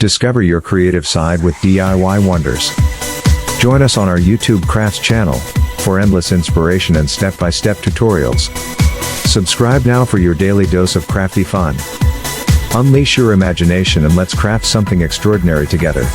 Discover your creative side with DIY wonders. Join us on our YouTube Crafts channel for endless inspiration and step-by-step tutorials. Subscribe now for your daily dose of crafty fun. Unleash your imagination and let's craft something extraordinary together.